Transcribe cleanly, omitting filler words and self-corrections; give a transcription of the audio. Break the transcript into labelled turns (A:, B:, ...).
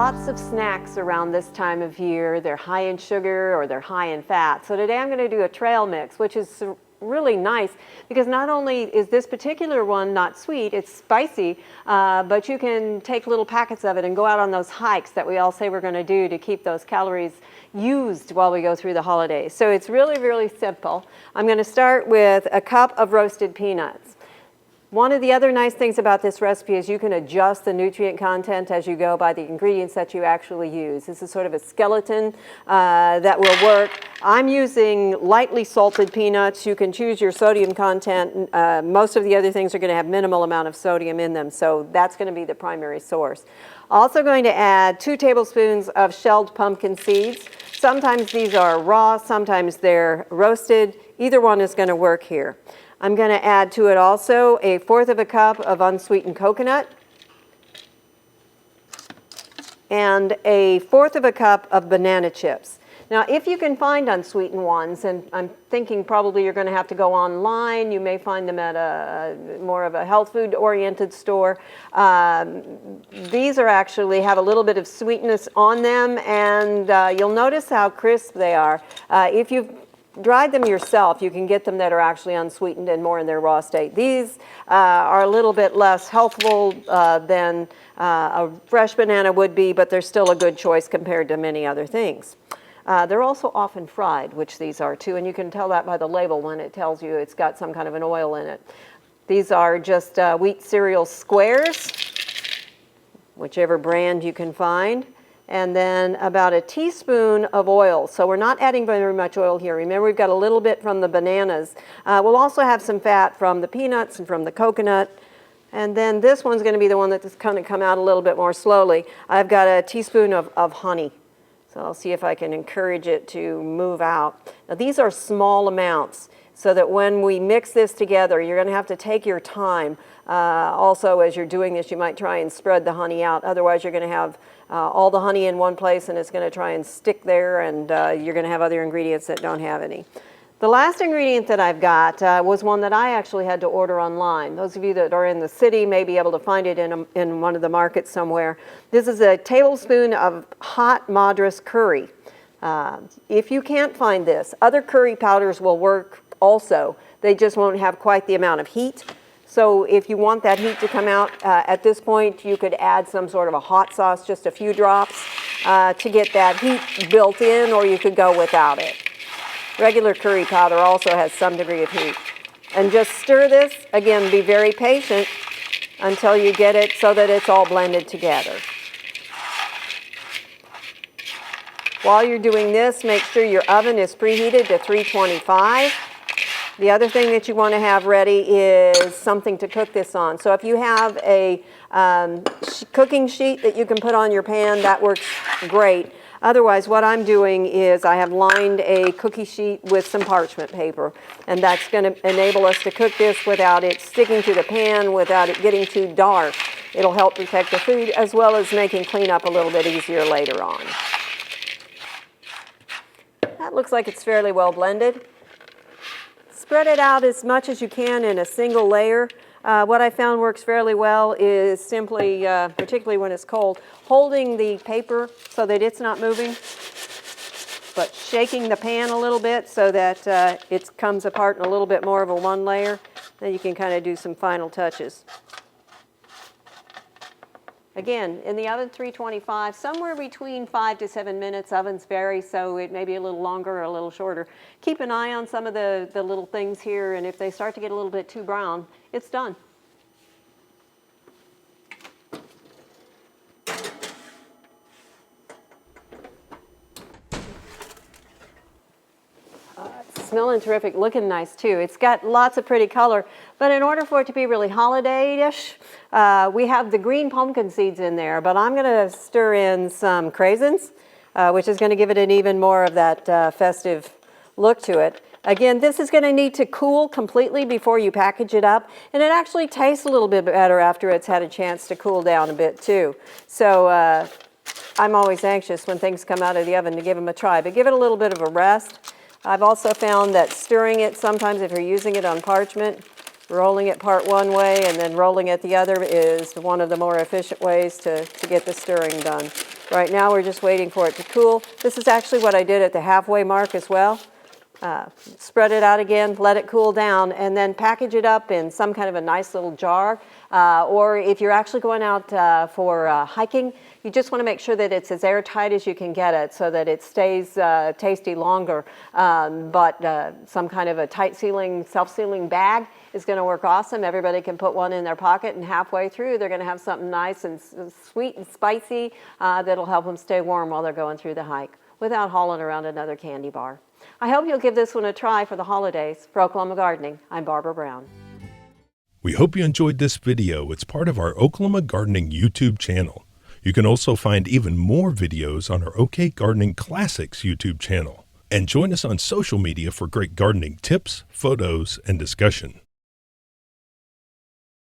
A: lots of snacks around this time of year. They're high in sugar or they're high in fat. So today I'm going to do a trail mix, which is really nice because not only is this particular one not sweet, it's spicy, but you can take little packets of it and go out on those hikes that we all say we're going to do to keep those calories used while we go through the holidays. So it's really, really simple. I'm going to start with a cup of roasted peanuts. One of the other nice things about this recipe is you can adjust the nutrient content as you go by the ingredients that you actually use. This is sort of a skeleton that will work. I'm using lightly salted peanuts. You can choose your sodium content. Most of the other things are going to have minimal amount of sodium in them, so that's going to be the primary source. Also going to add 2 tablespoons of shelled pumpkin seeds. Sometimes these are raw, sometimes they're roasted. Either one is going to work here. I'm going to add to it also 1/4 of a cup of unsweetened coconut and 1/4 of a cup of banana chips. Now, if you can find unsweetened ones, and I'm thinking probably you're going to have to go online, you may find them at a more of a health food oriented store. These are actually have a little bit of sweetness on them, and you'll notice how crisp they are. If you've dried them yourself, you can get them that are actually unsweetened and more in their raw state. These are a little bit less healthful than a fresh banana would be, but they're still a good choice compared to many other things. They're also often fried, which these are too, and you can tell that by the label when it tells you it's got some kind of an oil in it. These are just wheat cereal squares, whichever brand you can find. And then about a teaspoon of oil. So we're not adding very much oil here. Remember, we've got a little bit from the bananas. We'll also have some fat from the peanuts and from the coconut. And then this one's going to be the one that's going to come out a little bit more slowly. I've got a teaspoon of honey. So I'll see if I can encourage it to move out. Now these are small amounts, so that when we mix this together, you're going to have to take your time. Also, as you're doing this, you might try and spread the honey out. Otherwise, you're going to have all the honey in one place, and it's going to try and stick there, and you're going to have other ingredients that don't have any. The last ingredient that I've got was one that I actually had to order online. Those of you that are in the city may be able to find it in one of the markets somewhere. This is a tablespoon of hot Madras curry. If you can't find this, other curry powders will work also. They just won't have quite the amount of heat. So if you want that heat to come out at this point, you could add some sort of a hot sauce, just a few drops, to get that heat built in, or you could go without it. Regular curry powder also has some degree of heat. And just stir this. Again, be very patient until you get it so that it's all blended together. While you're doing this, make sure your oven is preheated to 325. The other thing that you want to have ready is something to cook this on. So if you have a cooking sheet that you can put on your pan, that works great. Otherwise, what I'm doing is I have lined a cookie sheet with some parchment paper, and that's going to enable us to cook this without it sticking to the pan, without it getting too dark. It'll help protect the food as well as making cleanup a little bit easier later on. That looks like it's fairly well blended. Spread it out as much as you can in a single layer. What I found works fairly well is simply, particularly when it's cold, holding the paper so that it's not moving, but shaking the pan a little bit so that it comes apart in a little bit more of a one layer. Then you can kind of do some final touches. Again, in the oven, 325, somewhere between 5 to 7 minutes. Ovens vary, so it may be a little longer or a little shorter. Keep an eye on some of the little things here, and if they start to get a little bit too brown, it's done. It's smelling terrific, looking nice too. It's got lots of pretty color, but in order for it to be really holiday-ish, we have the green pumpkin seeds in there, but I'm going to stir in some craisins, which is going to give it an even more of that festive look to it. Again, this is going to need to cool completely before you package it up, and it actually tastes a little bit better after it's had a chance to cool down a bit too. So I'm always anxious when things come out of the oven to give them a try, but give it a little bit of a rest. I've also found that stirring it, sometimes if you're using it on parchment, rolling it part one way and then rolling it the other is one of the more efficient ways to get the stirring done. Right now we're just waiting for it to cool. This is actually what I did at the halfway mark as well. Spread it out again, let it cool down, and then package it up in some kind of a nice little jar. Or if you're actually going out for hiking, you just want to make sure that it's as airtight as you can get it so that it stays tasty longer. But some kind of a tight sealing, self-sealing bag is going to work awesome. Everybody can put one in their pocket, and halfway through they're going to have something nice and sweet and spicy that'll help them stay warm while they're going through the hike without hauling around another candy bar. I hope you'll give this one a try for the holidays. For Oklahoma Gardening, I'm Barbara Brown.
B: We hope you enjoyed this video. It's part of our Oklahoma Gardening YouTube channel. You can also find even more videos on our OK Gardening Classics YouTube channel. And join us on social media for great gardening tips, photos, and discussion.